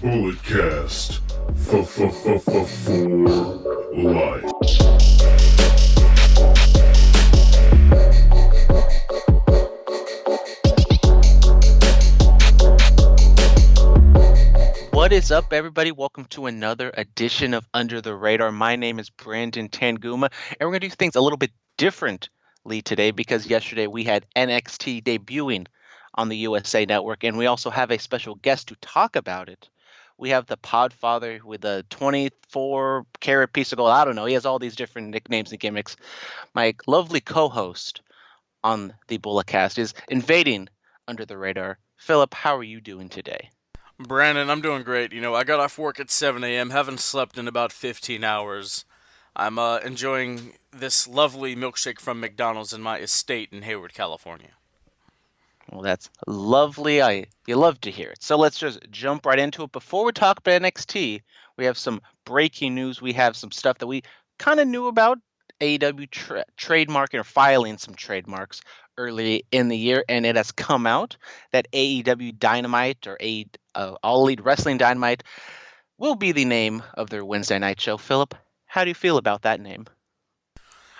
Bulletcast for life. What is up, everybody? Welcome to another edition of Under the Radar. My name is Brandon Tanguma, and we're going to do things a little bit differently today because yesterday we had NXT debuting on the USA Network, and we also have a special guest to talk about it. We have the Podfather with a 24-carat piece of gold. I don't know. He has all these different nicknames and gimmicks. My lovely co-host on the Bulletcast is invading Under the Radar. Phillip, how are you doing today? Brandon, I'm doing great. I got off work at 7 a.m., haven't slept in about 15 hours. I'm enjoying this lovely milkshake from McDonald's in my estate in Hayward, California. Well, that's lovely. You love to hear it. So let's just jump right into it. Before we talk about NXT, we have some breaking news. We have some stuff that we kind of knew about. AEW trademarking or filing some trademarks early in the year, and it has come out that AEW Dynamite or All Elite Wrestling Dynamite will be the name of their Wednesday night show. Phillip, how do you feel about that name?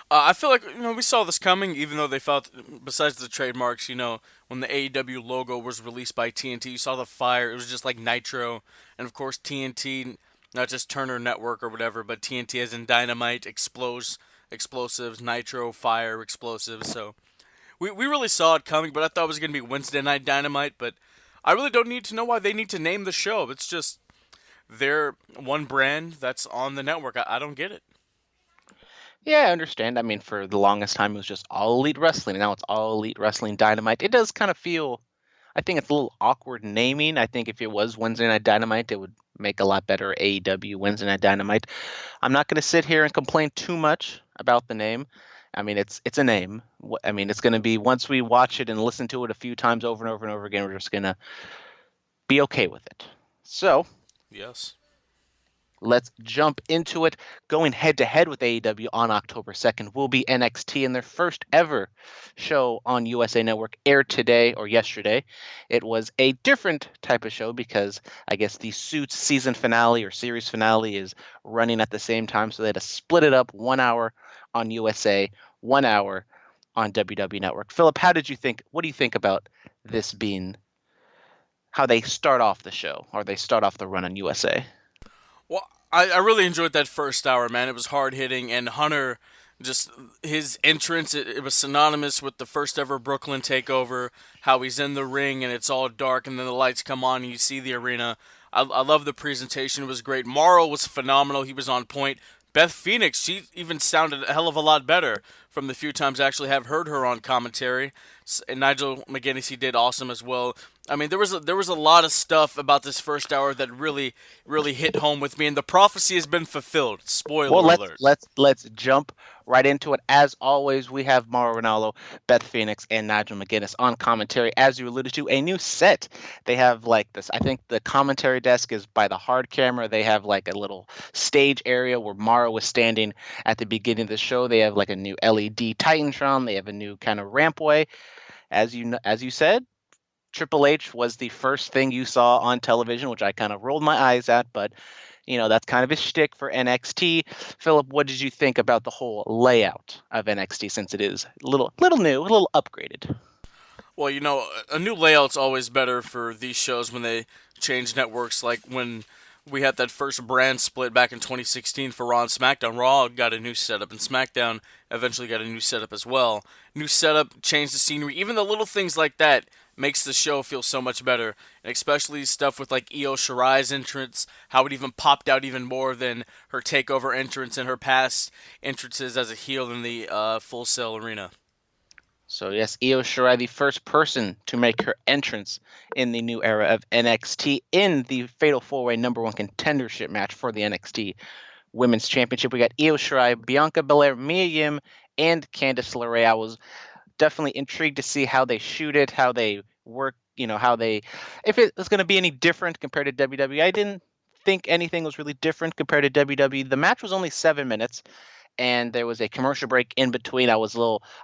I feel like, we saw this coming, even though they felt, besides the trademarks, when the AEW logo was released by TNT, you saw the fire. It was just like Nitro. And, of course, TNT, not just Turner Network or whatever, but TNT as in Dynamite, explosives, Nitro, fire, explosives. So we really saw it coming, but I thought it was going to be Wednesday Night Dynamite. But I really don't need to know why they need to name the show. It's just they're one brand that's on the network. I don't get it. Yeah, I understand. I mean, for the longest time, it was just All Elite Wrestling, and now it's All Elite Wrestling Dynamite. It does kind of feel, I think it's a little awkward naming. I think if it was Wednesday Night Dynamite, it would make a lot better AEW Wednesday Night Dynamite. I'm not going to sit here and complain too much about the name. I mean, it's a name. I mean, it's going to be, once we watch it and listen to it a few times over and over and over again, we're just going to be okay with it. So, yes. Let's jump into it. Going head-to-head with AEW on October 2nd will be NXT, and their first ever show on USA Network aired today or yesterday. It was a different type of show because I guess the Suits season finale or series finale is running at the same time, so they had to split it up 1 hour on USA, 1 hour on WWE Network. Phillip, what do you think about this being how they start off the show or they start off the run on USA? Well, I really enjoyed that first hour, man. It was hard-hitting, and Hunter, just his entrance, it was synonymous with the first ever Brooklyn takeover, how he's in the ring, and it's all dark, and then the lights come on, and you see the arena. I love the presentation. It was great. Morrow was phenomenal. He was on point. Beth Phoenix, she even sounded a hell of a lot better from the few times I actually have heard her on commentary. And Nigel McGuinness, he did awesome as well. I mean, there was a lot of stuff about this first hour that really hit home with me, and the prophecy has been fulfilled. Spoiler alert. Let's jump right into it. As always, we have Mauro Ranallo, Beth Phoenix, and Nigel McGuinness on commentary. As you alluded to, a new set. They have like this. I think the commentary desk is by the hard camera. They have like a little stage area where Mauro was standing at the beginning of the show. They have like a new LED Titantron. They have a new kind of rampway. As you said, Triple H was the first thing you saw on television, which I kind of rolled my eyes at, but that's kind of his shtick for NXT. Phillip, what did you think about the whole layout of NXT since it is a little new, a little upgraded? Well, a new layout's always better for these shows when they change networks, like when we had that first brand split back in 2016 for Raw and SmackDown. Raw got a new setup, and SmackDown eventually got a new setup as well. New setup, changed the scenery. Even the little things like that makes the show feel so much better. And especially stuff with like Io Shirai's entrance, how it even popped out even more than her takeover entrance and her past entrances as a heel in the Full Sail Arena. So yes, Io Shirai, the first person to make her entrance in the new era of NXT in the Fatal 4-Way number 1 contendership match for the NXT Women's Championship. We got Io Shirai, Bianca Belair, Mia Yim, and Candice LeRae. I was definitely intrigued to see how they shoot it, how they work, if it was going to be any different compared to WWE. I didn't think anything was really different compared to WWE. The match was only 7 minutes. And there was a commercial break in between. I was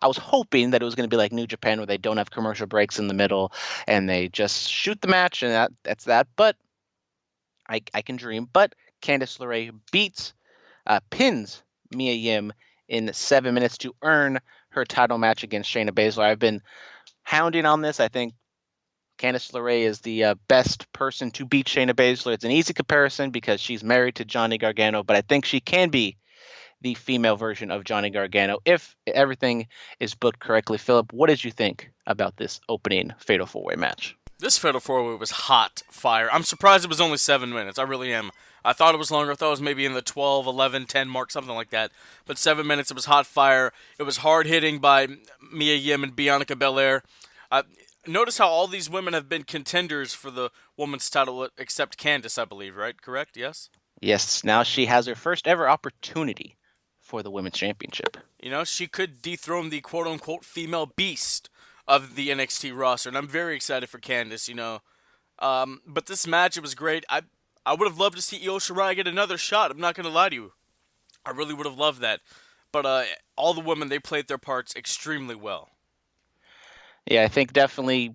hoping that it was going to be like New Japan, where they don't have commercial breaks in the middle and they just shoot the match and that's that. But I can dream. But Candice LeRae pins Mia Yim in 7 minutes to earn her title match against Shayna Baszler. I've been hounding on this. I think Candice LeRae is the best person to beat Shayna Baszler. It's an easy comparison because she's married to Johnny Gargano, but I think she can be the female version of Johnny Gargano if everything is booked correctly. Philip, what did you think about this opening Fatal 4-Way match? This Fatal 4-Way was hot fire. I'm surprised it was only 7 minutes. I really am. I thought it was longer. I thought it was maybe in the 12, 11, 10 mark, something like that. But 7 minutes, it was hot fire. It was hard hitting by Mia Yim and Bianca Belair. Notice how all these women have been contenders for the women's title, except Candice, I believe, right? Correct? Yes? Yes, now she has her first ever opportunity for the women's championship. You know, she could dethrone the quote-unquote female beast of the NXT roster, and I'm very excited for Candice, you know. But this match, it was great. I would have loved to see Io Shirai get another shot. I'm not going to lie to you. I really would have loved that. But all the women, they played their parts extremely well. Yeah, I think definitely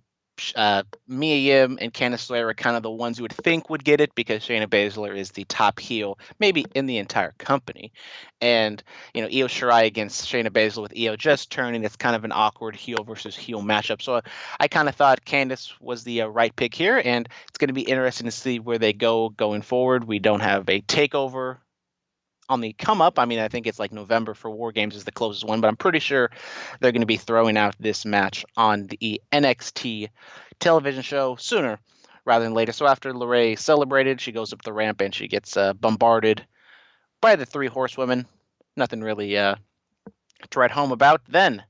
Mia Yim and Candice LeRae are kind of the ones you would think would get it because Shayna Baszler is the top heel, maybe in the entire company. And, Io Shirai against Shayna Baszler with Io just turning, it's kind of an awkward heel versus heel matchup. So I kind of thought Candice was the right pick here, and it's going to be interesting to see where they go going forward. We don't have a takeover on the come up. I mean, I think it's like November for War Games is the closest one, but I'm pretty sure they're going to be throwing out this match on the NXT television show sooner rather than later. So after LeRae celebrated, she goes up the ramp and she gets bombarded by the three horsewomen. Nothing really to write home about. Then,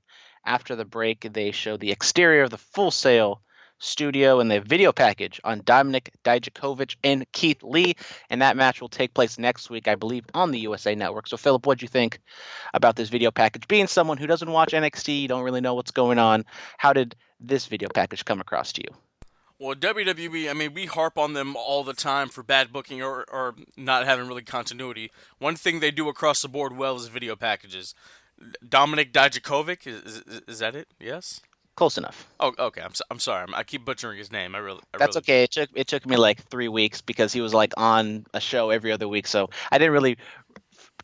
after the break, they show the exterior of the Full Sail studio and the video package on Dominic, Dijakovic, and Keith Lee. And that match will take place next week, I believe, on the USA Network. So, Philip, what'd you think about this video package? Being someone who doesn't watch NXT, you don't really know what's going on. How did this video package come across to you? Well, WWE, I mean, we harp on them all the time for bad booking or not having really continuity. One thing they do across the board well is video packages. Dominic Dijakovic, is that it? Yes? Close enough. Oh, okay. I'm sorry. I keep butchering his name. That's okay. It took me like 3 weeks because he was like on a show every other week, so I didn't really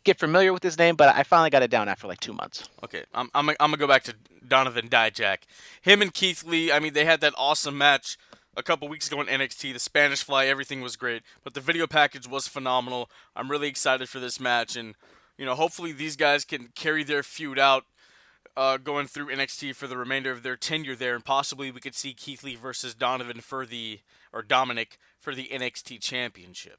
get familiar with his name, but I finally got it down after like 2 months. Okay, I'm gonna go back to Donovan Dijak. Him and Keith Lee. I mean, they had that awesome match a couple weeks ago in NXT. The Spanish Fly, everything was great, but the video package was phenomenal. I'm really excited for this match, and hopefully these guys can carry their feud out. Going through NXT for the remainder of their tenure there, and possibly we could see Keith Lee versus Dominic for the NXT Championship.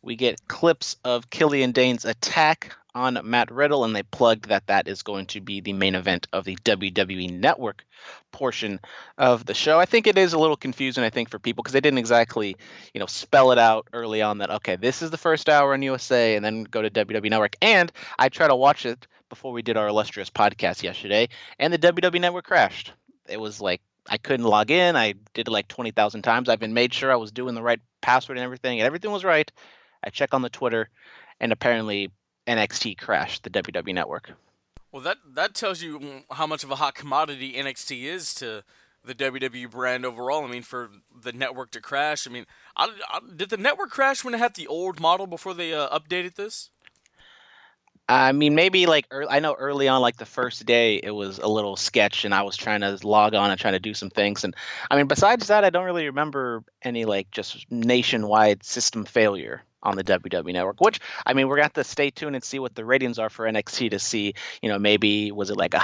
We get clips of Killian Dain's attack on Matt Riddle, and they plugged that is going to be the main event of the WWE Network portion of the show. I think it is a little confusing, I think, for people because they didn't exactly, spell it out early on that, okay, this is the first hour on USA and then go to WWE Network. And I try to watch it before we did our illustrious podcast yesterday, and the WWE Network crashed. It was like I couldn't log in. I did it like 20,000 times. I've been made sure I was doing the right password and everything was right. I check on the Twitter, and apparently NXT crashed the WWE Network. Well, that tells you how much of a hot commodity NXT is to the WWE brand overall. I mean, for the network to crash. I mean, did the network crash when it had the old model before they updated this? I mean, maybe like I know early on, like the first day, it was a little sketch, and I was trying to log on and trying to do some things. And I mean, besides that, I don't really remember any like just nationwide system failure on the WWE Network. Which I mean, we're gonna have to stay tuned and see what the ratings are for NXT to see. Maybe was it like a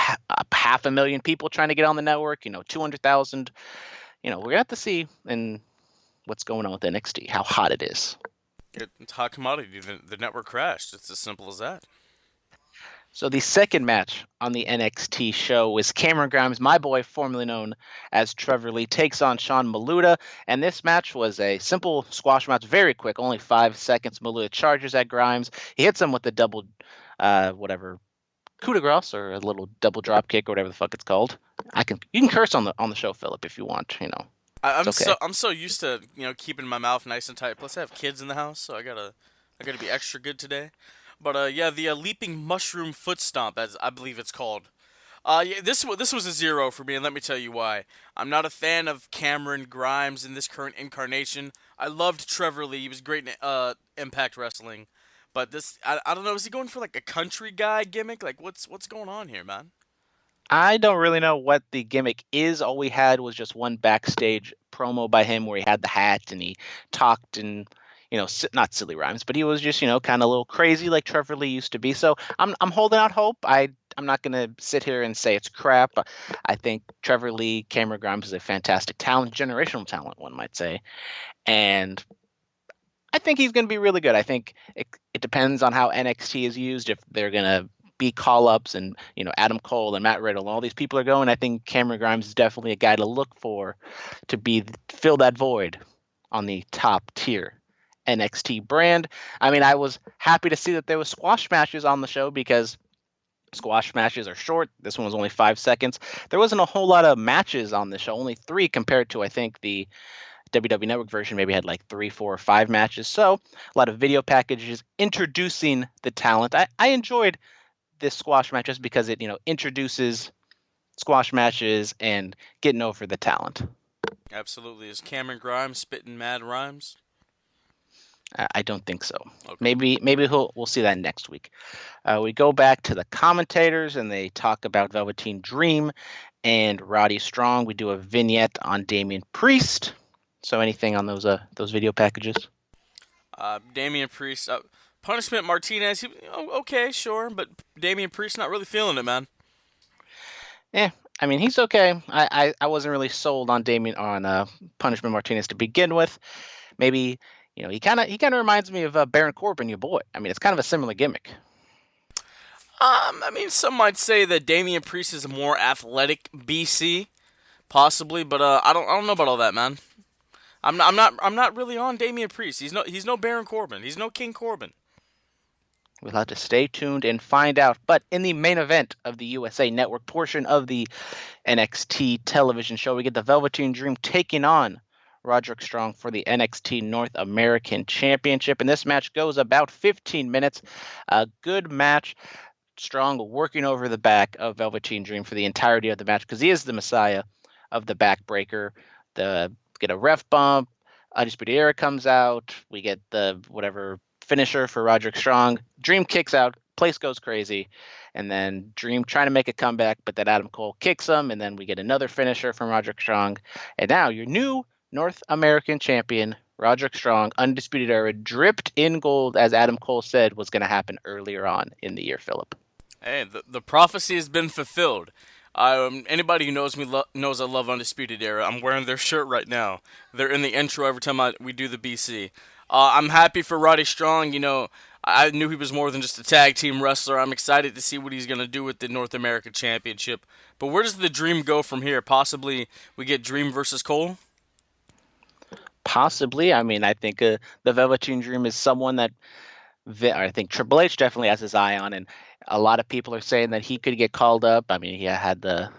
500,000 people trying to get on the network? 200,000. We're gonna have to see and what's going on with NXT, how hot it is. It's hot commodity. The network crashed. It's as simple as that. So the second match on the NXT show is Cameron Grimes, my boy, formerly known as Trevor Lee, takes on Sean Maluta. And this match was a simple squash match, very quick, only 5 seconds. Maluta charges at Grimes. He hits him with the double, coup de grace or a little double drop kick or whatever the fuck it's called. You can curse on the show, Philip, if you want. I'm okay. I'm so used to keeping my mouth nice and tight. Plus, I have kids in the house, so I gotta be extra good today. But yeah, the leaping mushroom foot stomp, as I believe it's called. Yeah, this was a 0 for me, and let me tell you why. I'm not a fan of Cameron Grimes in this current incarnation. I loved Trevor Lee; he was great in Impact Wrestling, but I don't know. Is he going for like a country guy gimmick? Like what's going on here, man? I don't really know what the gimmick is. All we had was just one backstage promo by him where he had the hat and he talked and not silly rhymes, but he was just kind of a little crazy like Trevor Lee used to be. So I'm holding out hope. I'm not gonna sit here and say it's crap. I think Trevor Lee, Cameron Grimes is a fantastic talent, generational talent, one might say, and I think he's going to be really good. I think it depends on how NXT is used. If they're going to be call ups and Adam Cole and Matt Riddle and all these people are going, I think Cameron Grimes is definitely a guy to look for to fill that void on the top tier NXT brand. I mean, I was happy to see that there was squash matches on the show because squash matches are short. This one was only 5 seconds. There wasn't a whole lot of matches on the show, only 3 compared to I think the WWE Network version maybe had like 3, 4, or 5 matches. So a lot of video packages introducing the talent. I enjoyed this squash match just because it introduces squash matches and getting over the talent. Absolutely. Is Cameron Grimes spitting mad rhymes? I don't think so. Okay. Maybe we'll see that next week. We go back to the commentators and they talk about Velveteen Dream and Roddy Strong. We do a vignette on Damien Priest. So anything on those video packages? Damien Priest, Punishment Martinez. Okay, sure, but Damien Priest not really feeling it, man. Yeah, I mean he's okay. I wasn't really sold on Punishment Martinez to begin with. Maybe he kind of reminds me of Baron Corbin, your boy. I mean it's kind of a similar gimmick. I mean some might say that Damien Priest is a more athletic BC, possibly, but I don't know about all that, man. I'm not really on Damien Priest. He's no Baron Corbin. He's no King Corbin. We'll have to stay tuned and find out. But in the main event of the USA Network portion of the NXT television show, we get the Velveteen Dream taking on Roderick Strong for the NXT North American Championship. And this match goes about 15 minutes. A good match. Strong working over the back of Velveteen Dream for the entirety of the match because he is the messiah of the backbreaker. Get a ref bump. Undisputed Era comes out. We get the whatever finisher for Roderick Strong. Dream kicks out. Place goes crazy. And then Dream trying to make a comeback, but then Adam Cole kicks him. And then we get another finisher from Roderick Strong. And now your new North American champion, Roderick Strong, Undisputed Era, dripped in gold, as Adam Cole said was going to happen earlier on in the year, Phillip. Hey, the prophecy has been fulfilled. Anybody who knows me knows I love Undisputed Era. I'm wearing their shirt right now. They're in the intro every time we do the BC. I'm happy for Roddy Strong. I knew he was more than just a tag team wrestler. I'm excited to see what he's going to do with the North American Championship. But where does the Dream go from here? Possibly we get Dream versus Cole? Possibly. I mean, I think the Velveteen Dream is someone that I think Triple H definitely has his eye on, and a lot of people are saying that he could get called up. I mean, he had the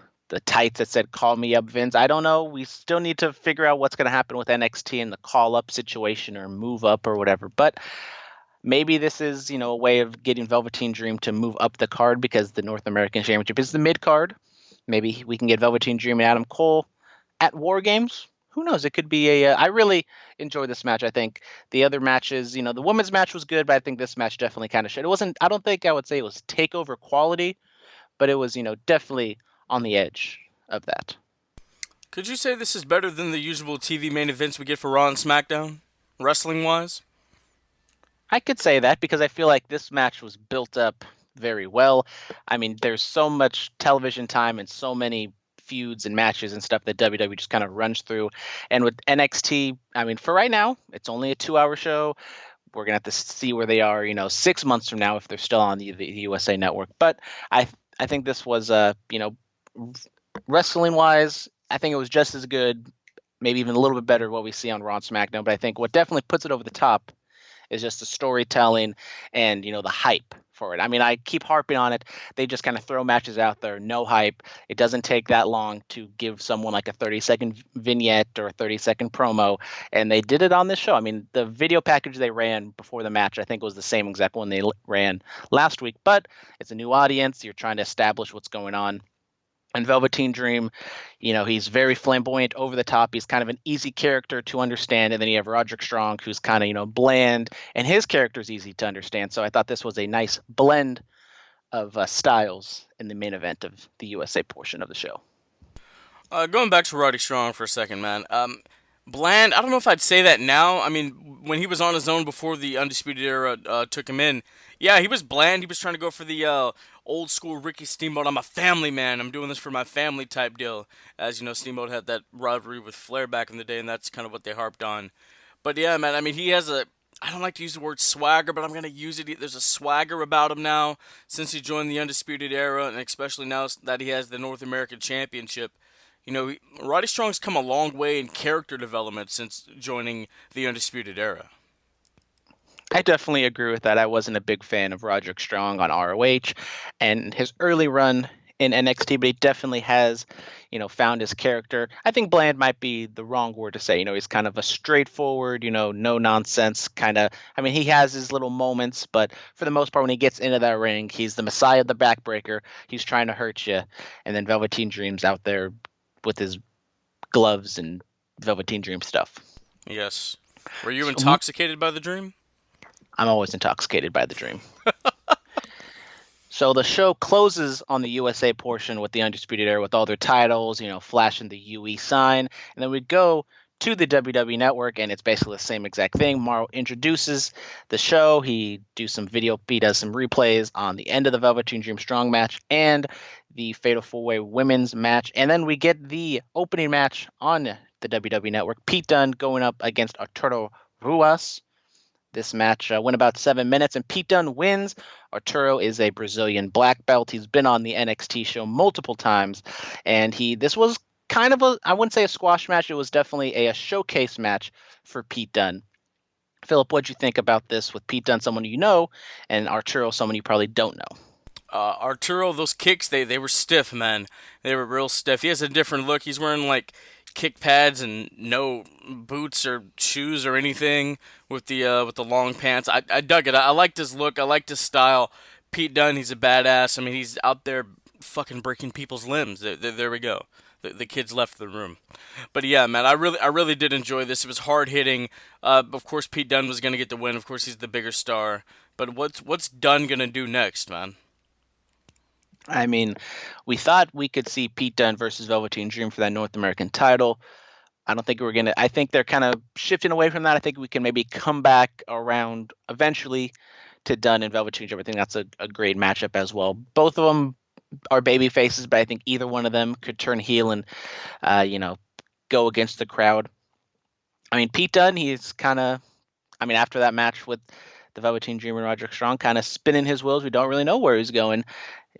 tights that said "Call me up, Vince." I don't know. We still need to figure out what's going to happen with NXT and the call up situation or move up or whatever. But maybe this is a way of getting Velveteen Dream to move up the card because the North American Championship is the mid card. Maybe we can get Velveteen Dream and Adam Cole at War Games. Who knows? It could be I really enjoyed this match. I think the other matches, the women's match was good, but I think this match definitely kind of shit. It wasn't. I don't think I would say it was takeover quality, but it was definitely on the edge of that. Could you say this is better than the usual TV main events we get for Raw and SmackDown, wrestling wise? I could say that because I feel like this match was built up very well. I mean, there's so much television time and so many feuds and matches and stuff that WWE just kind of runs through. And with NXT, I mean, for right now, it's only a 2-hour show. We're going to have to see where they are, 6 months from now if they're still on the USA Network. But I think this was, wrestling-wise, I think it was just as good, maybe even a little bit better what we see on Raw and SmackDown. But I think what definitely puts it over the top is just the storytelling and, the hype for it. I mean, I keep harping on it. They just kind of throw matches out there, no hype. It doesn't take that long to give someone like a 30-second vignette or a 30-second promo, and they did it on this show. I mean, the video package they ran before the match, I think was the same exact one they ran last week, but it's a new audience. You're trying to establish what's going on. And Velveteen Dream, he's very flamboyant, over the top. He's kind of an easy character to understand. And then you have Roderick Strong, who's kind of, bland, and his character is easy to understand. So I thought this was a nice blend of styles in the main event of the USA portion of the show. Going back to Roddy Strong for a second, man. Bland, I don't know if I'd say that now. I mean, when he was on his own before the Undisputed Era took him in, yeah, he was bland. He was trying to go for the old school Ricky Steamboat. I'm a family man. I'm doing this for my family type deal. As you know, Steamboat had that rivalry with Flair back in the day, and that's kind of what they harped on. But yeah, man, I mean, he has a. I don't like to use the word swagger, but I'm going to use it. There's a swagger about him now since he joined the Undisputed Era, and especially now that he has the North American Championship. Roddy Strong's come a long way in character development since joining the Undisputed Era. I definitely agree with that. I wasn't a big fan of Roderick Strong on ROH and his early run in NXT, but he definitely has, found his character. I think bland might be the wrong word to say. He's kind of a straightforward, no nonsense kind of. I mean, he has his little moments, but for the most part, when he gets into that ring, he's the Messiah, the backbreaker. He's trying to hurt you, and then Velveteen Dream's out there with his gloves and Velveteen Dream stuff. Yes. Were you intoxicated by the dream? I'm always intoxicated by the dream. So the show closes on the USA portion with the Undisputed Era with all their titles, flashing the UE sign. And then we go to the WWE Network, and it's basically the same exact thing. Morrow introduces the show. He does some replays on the end of the Velveteen Dream Strong match and the Fatal 4-Way Women's match. And then we get the opening match on the WWE Network. Pete Dunne going up against Arturo Ruas. This match went about 7 minutes, and Pete Dunne wins. Arturo is a Brazilian black belt. He's been on the NXT show multiple times, and this was kind of I wouldn't say a squash match. It was definitely a showcase match for Pete Dunne. Philip, what'd you think about this with Pete Dunne, someone you know, and Arturo, someone you probably don't know? Arturo, those kicks, they were stiff, man. They were real stiff. He has a different look. He's wearing like kick pads and no boots or shoes or anything with the long pants. I dug it. I liked his look. I liked his style. Pete Dunne, he's a badass. I mean, he's out there fucking breaking people's limbs. There we go. The kids left the room, but yeah, man, I really did enjoy this. It was hard hitting. Of course, Pete Dunne was gonna get the win. Of course, he's the bigger star. But what's Dunne gonna do next, man? I mean, we thought we could see Pete Dunne versus Velveteen Dream for that North American title. I don't think we're going to – I think they're kind of shifting away from that. I think we can maybe come back around eventually to Dunne and Velveteen Dream. I think that's a great matchup as well. Both of them are baby faces, but I think either one of them could turn heel and, go against the crowd. I mean, Pete Dunne, he's kind of – after that match with the Velveteen Dream and Roderick Strong, kind of spinning his wheels. We don't really know where he's going.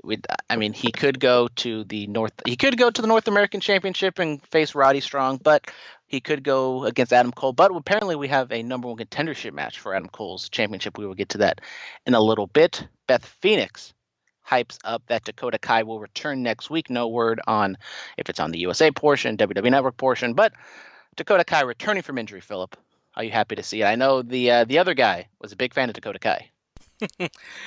He could go to the North American Championship and face Roddy Strong, but he could go against Adam Cole. But apparently we have a number one contendership match for Adam Cole's championship. We will get to that in a little bit. Beth Phoenix hypes up that Dakota Kai will return next week. No word on if it's on the USA portion, WWE Network portion, but Dakota Kai returning from injury, Philip. Are you happy to see it? I know the other guy was a big fan of Dakota Kai.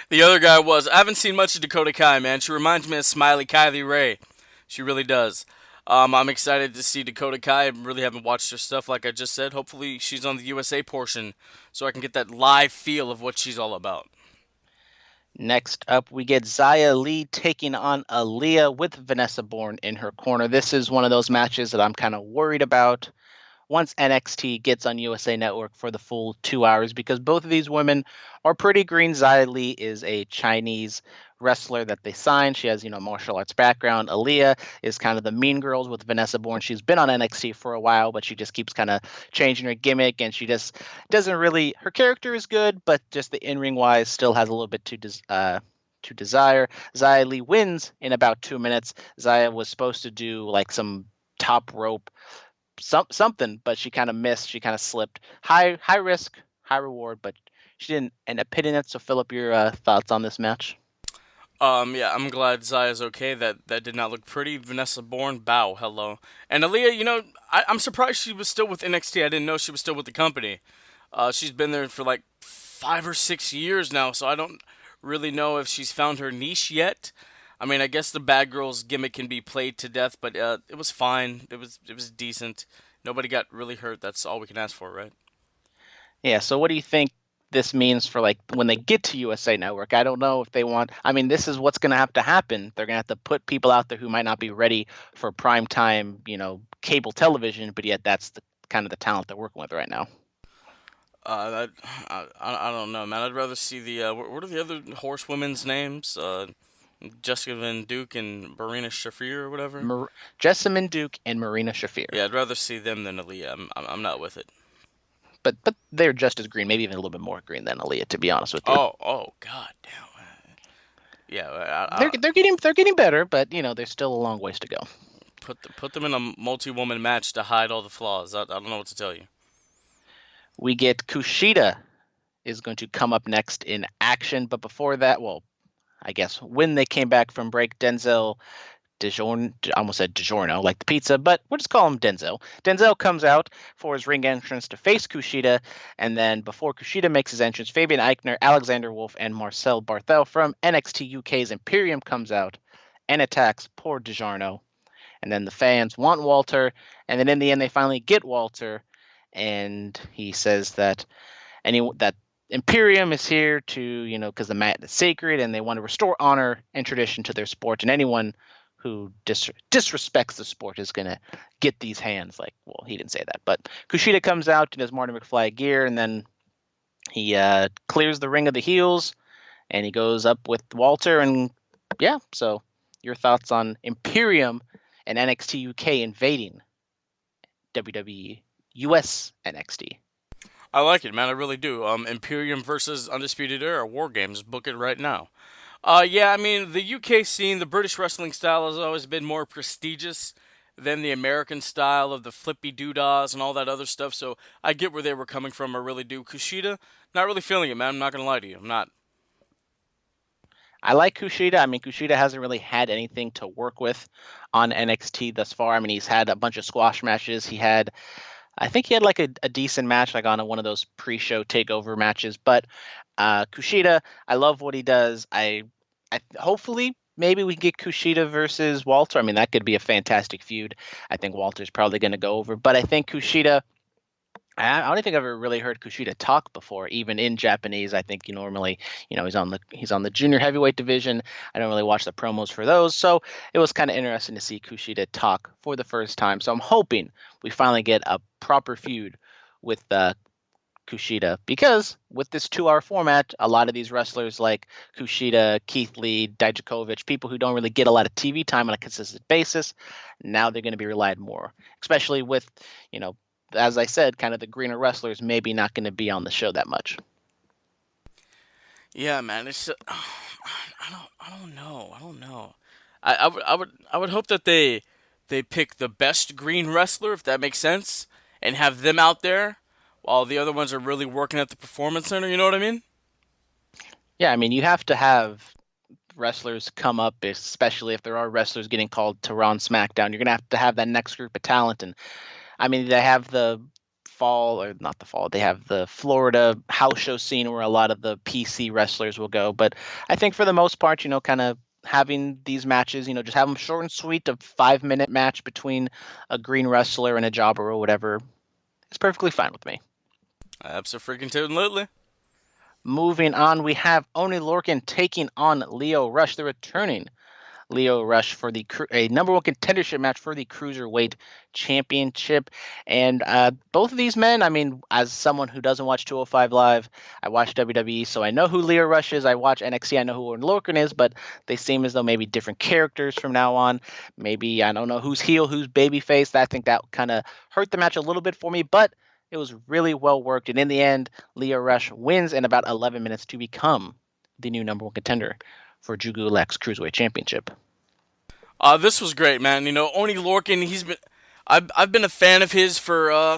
The other guy was. I haven't seen much of Dakota Kai, man. She reminds me of Smiley Kylie Ray. She really does. I'm excited to see Dakota Kai. I really haven't watched her stuff, like I just said. Hopefully she's on the USA portion so I can get that live feel of what she's all about. Next up, we get Zai Lee taking on Aaliyah with Vanessa Bourne in her corner. This is one of those matches that I'm kind of worried about once NXT gets on USA Network for the full 2 hours, because both of these women are pretty green. Zai Lee is a Chinese wrestler that they signed. She has, martial arts background. Aaliyah is kind of the mean girls with Vanessa Bourne. She's been on NXT for a while, but she just keeps kind of changing her gimmick, and she just doesn't really, her character is good, but just the in-ring wise still has a little bit to desire. Zai Lee wins in about 2 minutes. Zaya was supposed to do like some top rope something, but she kind of missed. She kind of slipped. High risk, high reward, but she didn't end up hitting it. So, Philip, your thoughts on this match? Yeah, I'm glad Zaya's okay. That did not look pretty. Vanessa Bourne, bow, hello. And Aaliyah, I'm surprised she was still with NXT. I didn't know she was still with the company. She's been there for like 5 or 6 years now, so I don't really know if she's found her niche yet. I mean, I guess the bad girls gimmick can be played to death, but it was fine. It was decent. Nobody got really hurt. That's all we can ask for, right? Yeah, so what do you think this means for like when they get to USA Network? I don't know if they want. I mean, this is what's going to have to happen. They're going to have to put people out there who might not be ready for prime time, cable television, but yet that's the kind of the talent they're working with right now. I don't know, man. I'd rather see the what are the other horsewomen's names? Jessica Van Duke and Marina Shafir or whatever. Mar- Jessamine Duke and Marina Shafir, Yeah, I'd rather see them than Aaliyah. I'm not with it. but they're just as green, maybe even a little bit more green than Aaliyah, to be honest with you. Oh, god damn. Yeah, They're getting better, but there's still a long ways to go. put them in a multi-woman match to hide all the flaws. I don't know what to tell you. We get Kushida is going to come up next in action, but before that, well, I guess when they came back from break, Denzel DiGiorno, I almost said DiGiorno, like the pizza, but we'll just call him Denzel. Denzel comes out for his ring entrance to face Kushida, and then before Kushida makes his entrance, Fabian Eichner, Alexander Wolf, and Marcel Barthel from NXT UK's Imperium comes out and attacks poor DiGiorno. And then the fans want Walter, and then in the end, they finally get Walter, and he says that that Imperium is here to, because the mat is sacred and they want to restore honor and tradition to their sport. And anyone who disrespects the sport is going to get these hands. Like, well, he didn't say that. But Kushida comes out in his Marty McFly gear, and then he clears the ring of the heels, and he goes up with Walter. And, yeah, so your thoughts on Imperium and NXT UK invading WWE US NXT? I like it, man. I really do. Imperium versus Undisputed Era War Games. Book it right now. Yeah, I mean the UK scene, the British wrestling style has always been more prestigious than the American style of the flippy doodahs and all that other stuff. So I get where they were coming from. I really do. Kushida, not really feeling it, man. I'm not gonna lie to you. I'm not. I like Kushida. I mean, Kushida hasn't really had anything to work with on NXT thus far. I mean, he's had a bunch of squash matches. I think he had like a decent match, like on one of those pre-show takeover matches. But Kushida, I love what he does. I hopefully maybe we can get Kushida versus Walter. I mean, that could be a fantastic feud. I think Walter's probably going to go over, but I think Kushida. I don't think I've ever really heard Kushida talk before, even in Japanese. I think normally, he's on the junior heavyweight division. I don't really watch the promos for those, so it was kind of interesting to see Kushida talk for the first time. So I'm hoping we finally get a proper feud with Kushida, because with this 2-hour format, a lot of these wrestlers like Kushida, Keith Lee, Dijakovic, people who don't really get a lot of TV time on a consistent basis, now they're going to be relied more, especially with, as I said, kind of the greener wrestlers maybe not going to be on the show that much. Yeah, man. It's I don't know. I don't know. I would hope that they pick the best green wrestler, if that makes sense, and have them out there while the other ones are really working at the performance center. You know what I mean? Yeah, I mean, you have to have wrestlers come up, especially if there are wrestlers getting called to Raw and SmackDown. You're going to have that next group of talent. And I mean, they have the fall, or not the fall, they have the Florida house show scene where a lot of the PC wrestlers will go. But I think for the most part, kind of having these matches, just have them short and sweet, a 5-minute match between a green wrestler and a jobber or whatever. It's perfectly fine with me. Absolutely. Moving on, we have ONeal Orkin taking on Lio Rush. They're returning Lio Rush for a number one contendership match for the Cruiserweight Championship. And both of these men, I mean, as someone who doesn't watch 205 Live, I watch WWE, so I know who Lio Rush is. I watch NXT, I know who ONeal Orkin is, but they seem as though maybe different characters from now on. Maybe, I don't know who's heel, who's babyface. I think that kind of hurt the match a little bit for me, but it was really well worked. And in the end, Lio Rush wins in about 11 minutes to become the new number one contender for Jugu Lex Cruiserweight Championship. This was great, man. ONeal Orkin, I've been a fan of his for a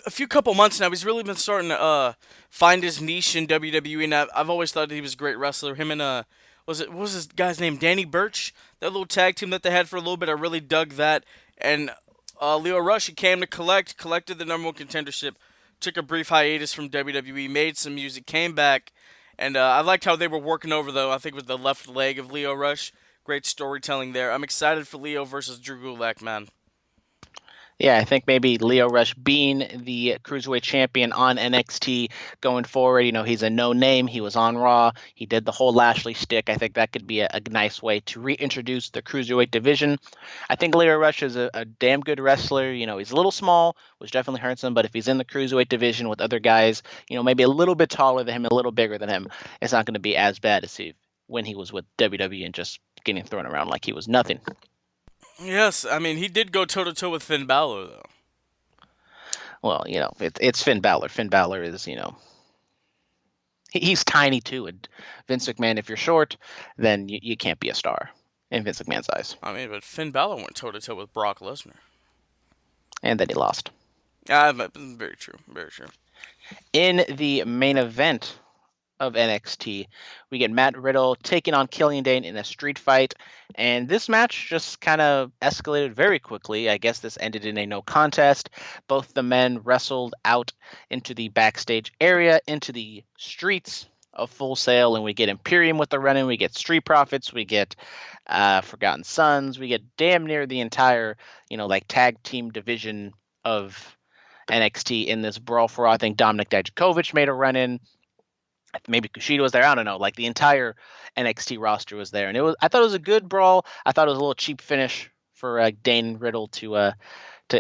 few couple months now. He's really been starting to find his niche in WWE, and I've always thought that he was a great wrestler. Him and what was his guy's name? Danny Burch, that little tag team that they had for a little bit. I really dug that. And Lio Rush, he came to collected the number one contendership, took a brief hiatus from WWE, made some music, came back, and I liked how they were working over, though, I think it was the left leg of Lio Rush. Great storytelling there. I'm excited for Leo versus Drew Gulak, man. Yeah, I think maybe Leo Rush being the cruiserweight champion on NXT going forward. He's a no name. He was on Raw. He did the whole Lashley shtick. I think that could be a nice way to reintroduce the cruiserweight division. I think Leo Rush is a damn good wrestler. He's a little small, which definitely hurts him. But if he's in the cruiserweight division with other guys, maybe a little bit taller than him, a little bigger than him, it's not going to be as bad as when he was with WWE and just getting thrown around like he was nothing. Yes, I mean, he did go toe-to-toe with Finn Balor, though. Well, it's Finn Balor. Finn Balor is, he's tiny too. And Vince McMahon, if you're short, then you can't be a star in Vince McMahon's eyes. I mean, but Finn Balor went toe-to-toe with Brock Lesnar. And then he lost. Very true. Very true. In the main event of NXT, we get Matt Riddle taking on Killian Dain in a street fight, and this match just kind of escalated very quickly. I guess this ended in a no contest. Both the men wrestled out into the backstage area, into the streets of Full Sail, and we get Imperium with the run-in, we get Street Profits, we get Forgotten Sons, we get damn near the entire, tag team division of NXT in this brawl for all. I think Dominic Dijakovic made a run-in. Maybe Kushida was there. I don't know. Like the entire NXT roster was there, and I thought it was a good brawl. I thought it was a little cheap finish for Dain Riddle to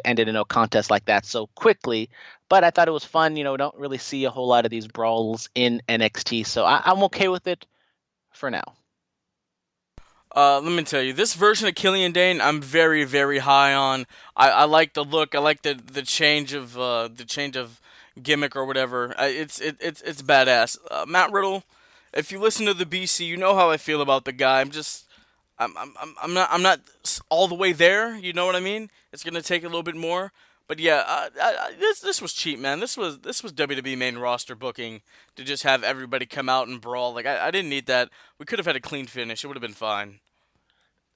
end it in no contest like that so quickly. But I thought it was fun. Don't really see a whole lot of these brawls in NXT, so I'm okay with it for now. Let me tell you, this version of Killian Dain, I'm very, very high on. I like the look. I like the change of gimmick or whatever. It's badass. Matt Riddle, if you listen to the BC, you know how I feel about the guy. I'm not all the way there. You know what I mean? It's gonna take a little bit more. But yeah, this was cheap, man. This was WWE main roster booking to just have everybody come out and brawl. Like I didn't need that. We could have had a clean finish. It would have been fine.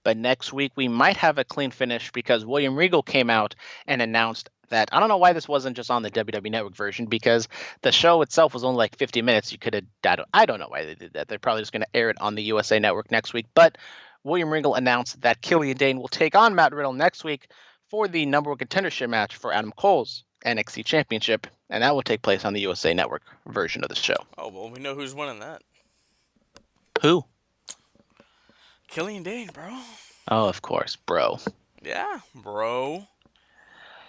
But next week we might have a clean finish because William Regal came out and announced that I don't know why this wasn't just on the WWE Network version because the show itself was only like 50 minutes. You could have I don't know why they did that. They're probably just going to air it on the USA Network next week. But William Regal announced that Killian Dain will take on Matt Riddle next week for the number one contendership match for Adam Cole's NXT Championship, and that will take place on the USA Network version of the show. Oh, well, we know who's winning that. Who? Killian Dain, bro. Oh, of course, bro. Yeah, bro.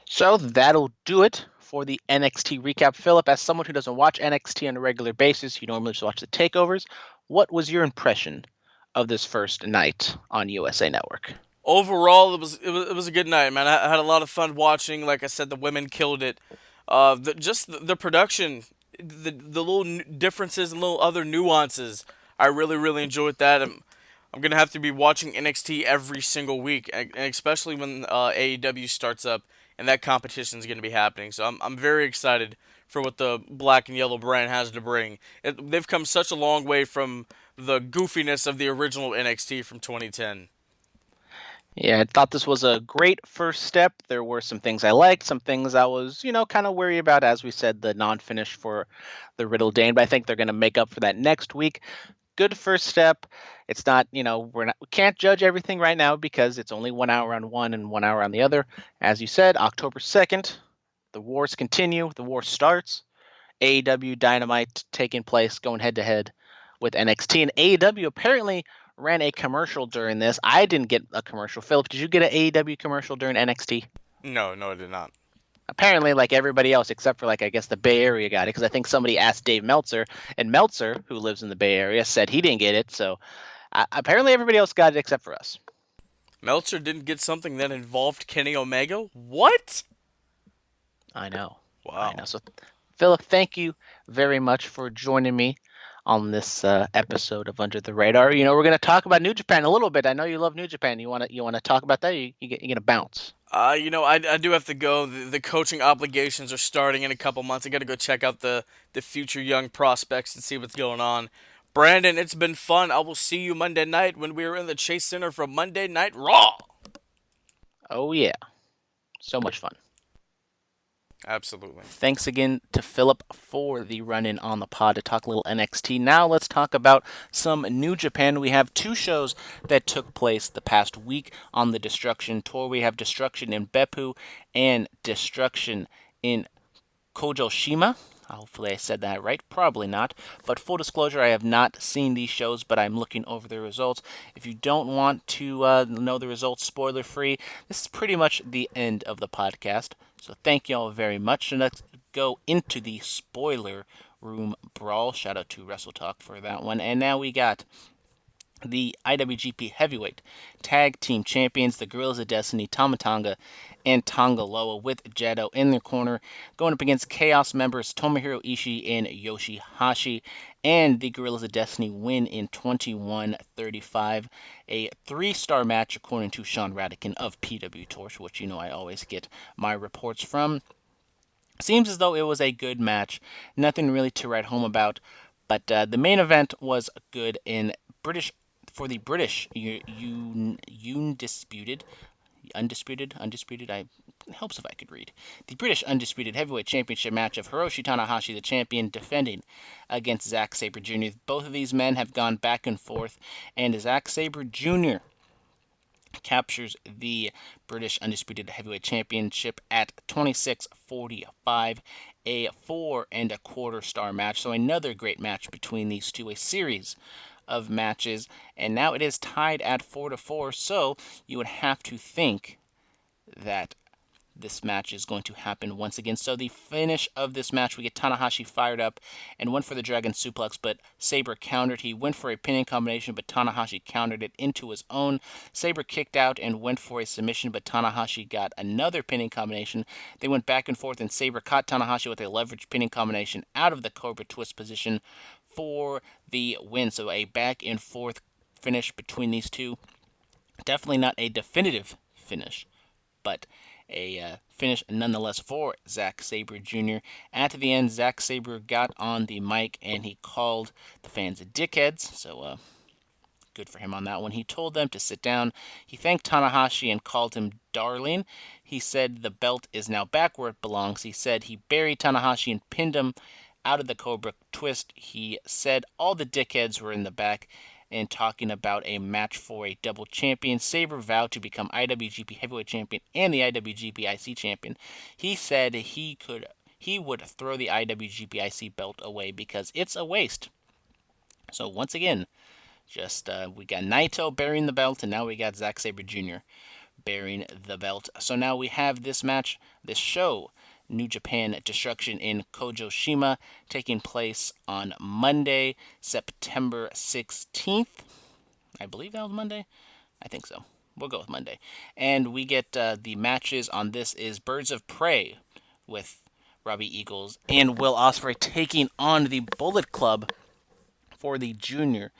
So that'll do it for the NXT recap. Phillip, as someone who doesn't watch NXT on a regular basis, you normally just watch the takeovers. What was your impression of this first night on USA Network? Overall, it was a good night, man. I had a lot of fun watching. Like I said, the women killed it. The production, the little differences and little other nuances. I really enjoyed that. I'm gonna have to be watching NXT every single week, and especially when AEW starts up and that competition is gonna be happening. So I'm very excited for what the black and yellow brand has to bring. They've come such a long way from the goofiness of the original NXT from 2010. Yeah, I thought this was a great first step. There were some things I liked, some things I was, kind of worried about. As we said, the non-finish for the Riddle Dain, but I think they're going to make up for that next week. Good first step. It's not, we can't judge everything right now because it's only 1 hour on one and 1 hour on the other. As you said, October 2nd, the wars continue. The war starts. AEW Dynamite taking place, going head to head with NXT, and AEW apparently ran a commercial during this. I didn't get a commercial. Phillip, did you get an AEW commercial during NXT? No, I did not. Apparently, like everybody else, except for I guess the Bay Area got it, because I think somebody asked Dave Meltzer, and Meltzer, who lives in the Bay Area, said he didn't get it. So apparently everybody else got it except for us. Meltzer didn't get something that involved Kenny Omega? What? I know. Wow. I know. So, Phillip, thank you very much for joining me on this episode of Under the Radar. We're going to talk about New Japan a little bit. I know you love New Japan. You want to talk about that? You're going to bounce. I do have to go. The coaching obligations are starting in a couple months. I got to go check out the future young prospects and see what's going on. Brandon, it's been fun. I will see you Monday night when we are in the Chase Center for Monday Night Raw. Oh, yeah. So much fun. Absolutely. Thanks again to Philip for the run in on the pod to talk a little NXT. Now let's talk about some New Japan. We have two shows that took place the past week on the Destruction Tour. We have Destruction in Beppu and Destruction in Kojoshima. Hopefully I said that right. Probably not. But full disclosure, I have not seen these shows, but I'm looking over the results. If you don't want to know the results spoiler free, this is pretty much the end of the podcast. So thank you all very much. And let's go into the spoiler room brawl. Shout out to Wrestle Talk for that one. And now we got the IWGP Heavyweight Tag Team Champions, the Guerrillas of Destiny, Tamatanga and Tonga Loa, with Jado in their corner, going up against Chaos members Tomohiro Ishii and Yoshihashi. And the Guerrillas of Destiny win in 21-35. A 3-star match, according to Sean Radican of PW Torch, which you know I always get my reports from. Seems as though it was a good match. Nothing really to write home about. But the main event was good in British for the British undisputed. I it helps if I could read. The British undisputed heavyweight championship match of Hiroshi Tanahashi, the champion, defending against Zack Sabre Jr. Both of these men have gone back and forth, and Zack Sabre Jr. captures the British undisputed heavyweight championship at 26:45. A 4.25-star match. So another great match between these two. A series of matches, and now it is tied at 4-4. So you would have to think that this match is going to happen once again. So the finish of this match, we get Tanahashi fired up and went for the Dragon Suplex, but Sabre countered. He went for a pinning combination, but Tanahashi countered it into his own. Sabre kicked out and went for a submission, but Tanahashi got another pinning combination. They went back and forth, and Sabre caught Tanahashi with a leverage pinning combination out of the Cobra Twist position for the win. So a back and forth finish between these two. Definitely not a definitive finish, but a finish nonetheless for Zack Sabre Jr. At the end, Zack Sabre got on the mic and he called the fans dickheads. So good for him on that one. He told them to sit down. He thanked Tanahashi and called him darling. He said the belt is now back where it belongs. He said he buried Tanahashi and pinned him out of the Cobra Twist. He said all the dickheads were in the back and talking about a match for a double champion. Sabre vowed to become IWGP Heavyweight Champion and the IWGP IC Champion. He said he would throw the IWGP IC belt away because it's a waste. So once again, just we got Naito bearing the belt, and now we got Zack Sabre Jr. bearing the belt. So now we have this match, this show, New Japan Destruction in Kojoshima, taking place on Monday, September 16th. I believe that was Monday. I think so. We'll go with Monday. And we get the matches on this is Birds of Prey with Robbie Eagles and Will Ospreay taking on the Bullet Club for the Junior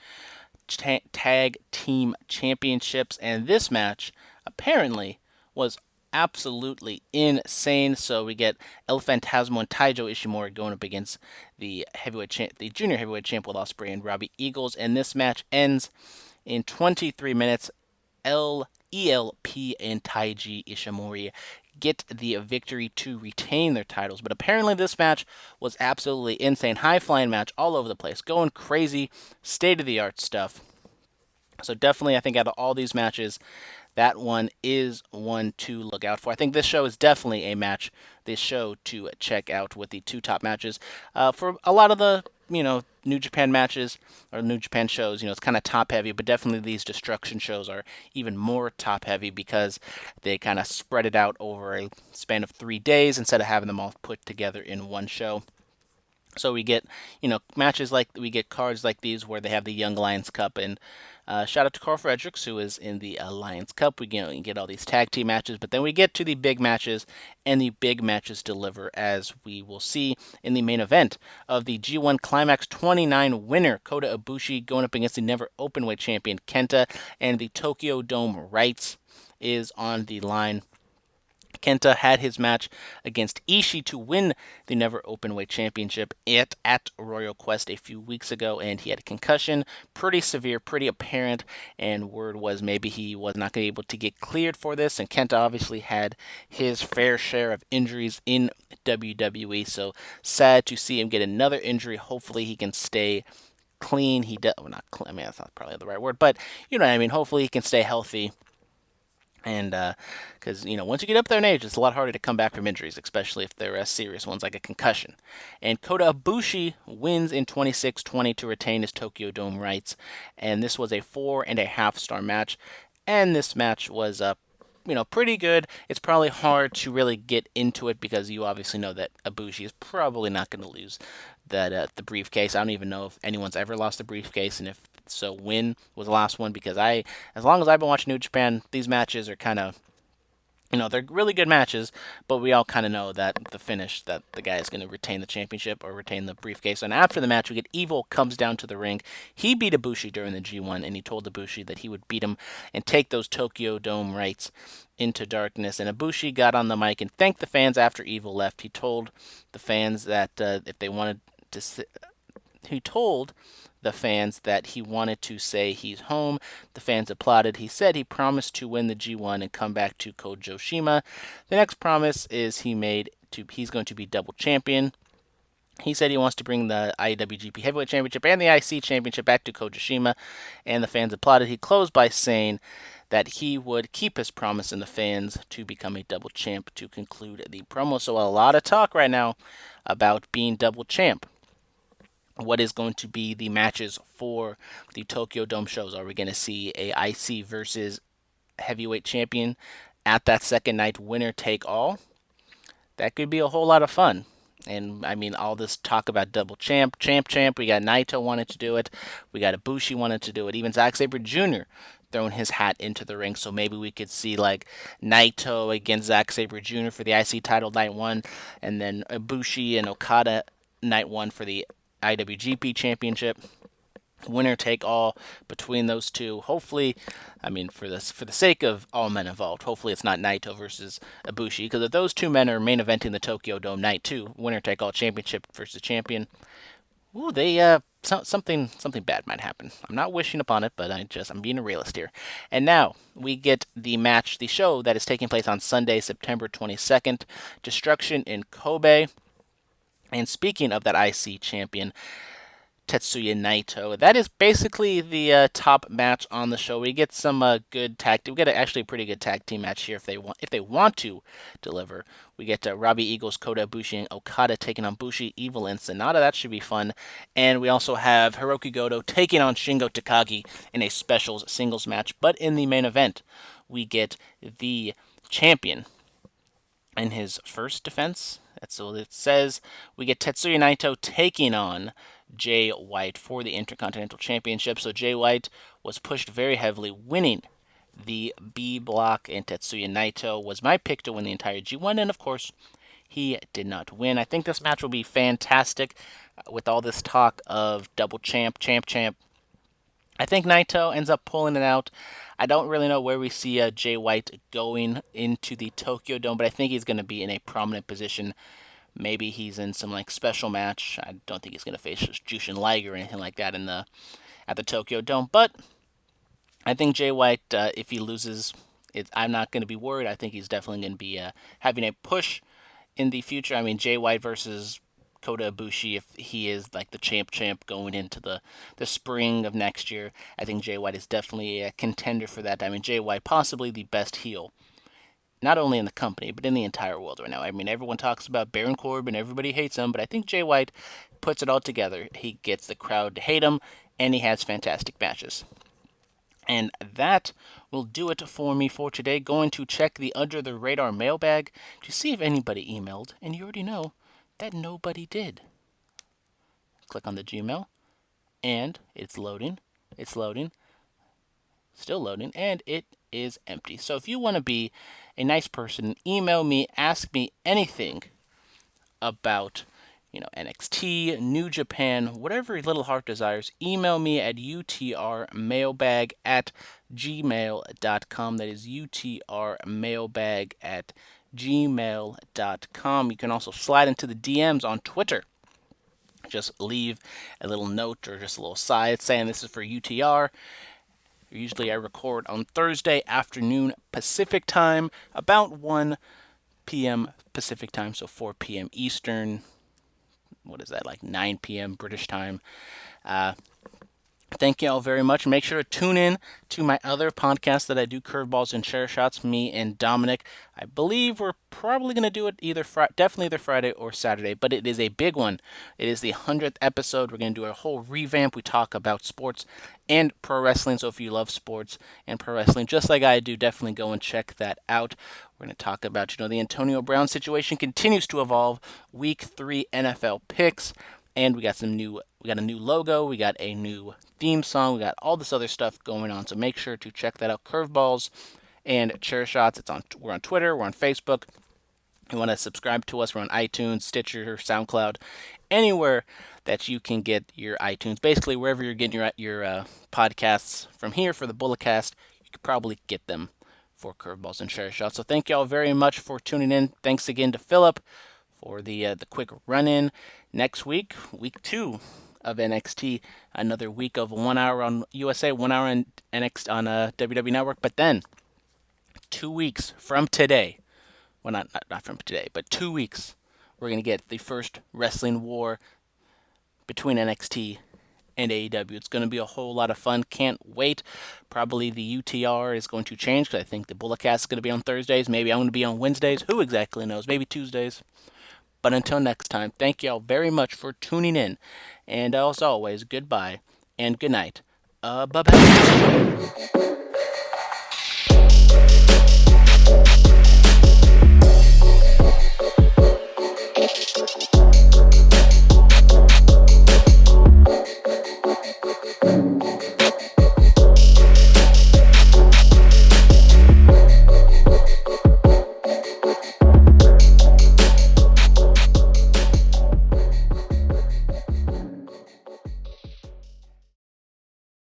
Tag Team Championships. And this match apparently was absolutely insane. So we get El Phantasmo and Taijo Ishimori going up against the the junior heavyweight champ Will Ospreay and Robbie Eagles, and this match ends in 23 minutes. ELP and Taiji Ishimori get the victory to retain their titles. But apparently this match was absolutely insane. High flying match all over the place, going crazy, state of the art stuff. So definitely, I think out of all these matches, that one is one to look out for. I think this show is definitely a match, this show to check out with the two top matches. For a lot of the, New Japan matches or New Japan shows, it's kind of top heavy, but definitely these Destruction shows are even more top heavy because they kind of spread it out over a span of 3 days instead of having them all put together in one show. So we get, matches we get cards like these where they have the Young Lions Cup, and shout out to Carl Fredericks, who is in the Lions Cup. We get all these tag team matches, but then we get to the big matches, and the big matches deliver, as we will see in the main event of the G1 Climax 29 winner, Kota Ibushi, going up against the never openweight champion Kenta, and the Tokyo Dome rights is on the line. Kenta had his match against Ishii to win the Never Openweight Championship at Royal Quest a few weeks ago, and he had a concussion, pretty severe, pretty apparent, and word was maybe he was not going to be able to get cleared for this, and Kenta obviously had his fair share of injuries in WWE, so sad to see him get another injury. Hopefully he can stay clean. He does, well, not clean, I mean, that's not probably the right word, but you know what I mean. Hopefully he can stay healthy and because once you get up there in age, it's a lot harder to come back from injuries, especially if they're serious ones like a concussion. And Kota Ibushi wins in 26-20 to retain his Tokyo Dome rights. And this was a 4.5-star match. And this match was pretty good. It's probably hard to really get into it because you obviously know that Ibushi is probably not going to lose the briefcase. I don't even know if anyone's ever lost the briefcase, and if so, when was the last one? Because as long as I've been watching New Japan, these matches are kind of they're really good matches, but we all kind of know that the finish that the guy is going to retain the championship or retain the briefcase. And after the match, we get Evil comes down to the ring. He beat Ibushi during the G1, and he told Ibushi that he would beat him and take those Tokyo Dome rights into darkness. And Ibushi got on the mic and thanked the fans after Evil left. He told the fans that if they wanted to, he told the fans that he wanted to say he's home. The fans applauded. He said he promised to win the G1 and come back to Kojoshima. The next promise is he's going to be double champion. He said he wants to bring the IWGP Heavyweight Championship and the IC Championship back to Kojoshima, and the fans applauded. He closed by saying that he would keep his promise in the fans to become a double champ to conclude the promo. So a lot of talk right now about being double champ. What is going to be the matches for the Tokyo Dome shows? Are we going to see a IC versus heavyweight champion at that second night, winner take all? That could be a whole lot of fun. And I mean, all this talk about double champ. We got Naito wanted to do it. We got Ibushi wanted to do it. Even Zack Sabre Jr. throwing his hat into the ring. So maybe we could see like Naito against Zack Sabre Jr. for the IC title night one, and then Ibushi and Okada night one for the IWGP Championship. Winner take all between those two. Hopefully, I mean, for the sake of all men involved, hopefully it's not Naito versus Ibushi, because if those two men are main eventing the Tokyo Dome night two, winner take all championship versus champion, ooh, something bad might happen. I'm not wishing upon it, but I'm being a realist here. And now we get the show that is taking place on Sunday, September 22nd, Destruction in Kobe. And speaking of that IC champion, Tetsuya Naito, that is basically the top match on the show. We get some good tag. We get actually a pretty good tag team match here if they want to deliver. We get Robbie Eagles, Kota Ibushi, and Okada taking on Bushi, Evil, and Sonata. That should be fun. And we also have Hiroki Goto taking on Shingo Takagi in a specials singles match. But in the main event, we get the champion in his first defense. That's what it says. We get Tetsuya Naito taking on Jay White for the Intercontinental Championship. So Jay White was pushed very heavily, winning the B block, and Tetsuya Naito was my pick to win the entire G1, and of course, he did not win. I think this match will be fantastic with all this talk of double champ. I think Naito ends up pulling it out. I don't really know where we see Jay White going into the Tokyo Dome, but I think he's going to be in a prominent position. Maybe he's in some like special match. I don't think he's going to face Jushin Liger or anything like that at the Tokyo Dome. But I think Jay White, if he loses, I'm not going to be worried. I think he's definitely going to be having a push in the future. I mean, Jay White versus Kota Ibushi, if he is like the champ going into the spring of next year, I think Jay White is definitely a contender for that. I mean, Jay White possibly the best heel, not only in the company, but in the entire world right now. I mean, everyone talks about Baron Corbin, everybody hates him, but I think Jay White puts it all together. He gets the crowd to hate him, and he has fantastic matches. And that will do it for me for today. Going to check the Under the Radar mailbag to see if anybody emailed, and you already know that nobody did. Click on the Gmail, and it's loading, still loading, and it is empty. So if you want to be a nice person, email me, ask me anything about NXT, New Japan, whatever your little heart desires. Email me at utrmailbag@gmail.com. That is utrmailbag@gmail.com. gmail.com. You can also slide into the DMs on Twitter. Just leave a little note or just a little side saying this is for UTR. Usually I record on Thursday afternoon Pacific time, about 1 p.m. Pacific time, so 4 p.m. Eastern. What is that, like 9 p.m. British time? Uh, Thank you all very much. Make sure to tune in to my other podcast that I do, Curveballs and Chair Shots, me and Dominic. I believe we're probably going to do it definitely either Friday or Saturday, but it is a big one. It is the 100th episode. We're going to do a whole revamp. We talk about sports and pro wrestling, so if you love sports and pro wrestling, just like I do, definitely go and check that out. We're going to talk about, the Antonio Brown situation continues to evolve. Week 3 NFL picks. And we got a new logo, we got a new theme song, we got all this other stuff going on. So make sure to check that out. Curveballs and Chair Shots. We're on Twitter, we're on Facebook. If you want to subscribe to us, we're on iTunes, Stitcher, SoundCloud, anywhere that you can get your iTunes. Basically, wherever you're getting your podcasts from here for the Bulletcast, you could probably get them for Curveballs and Chair Shots. So thank you all very much for tuning in. Thanks again to Phillip for the quick run-in. Next week, week 2 of NXT, another week of 1 hour on USA, 1 hour on NXT on WWE Network. But then, 2 weeks from today, well, not from today, but 2 weeks, we're going to get the first wrestling war between NXT and AEW. It's going to be a whole lot of fun. Can't wait. Probably the UTR is going to change because I think the Bulletcast is going to be on Thursdays. Maybe I'm going to be on Wednesdays. Who exactly knows? Maybe Tuesdays. But until next time, thank you all very much for tuning in. And as always, goodbye and good night. Bye-bye.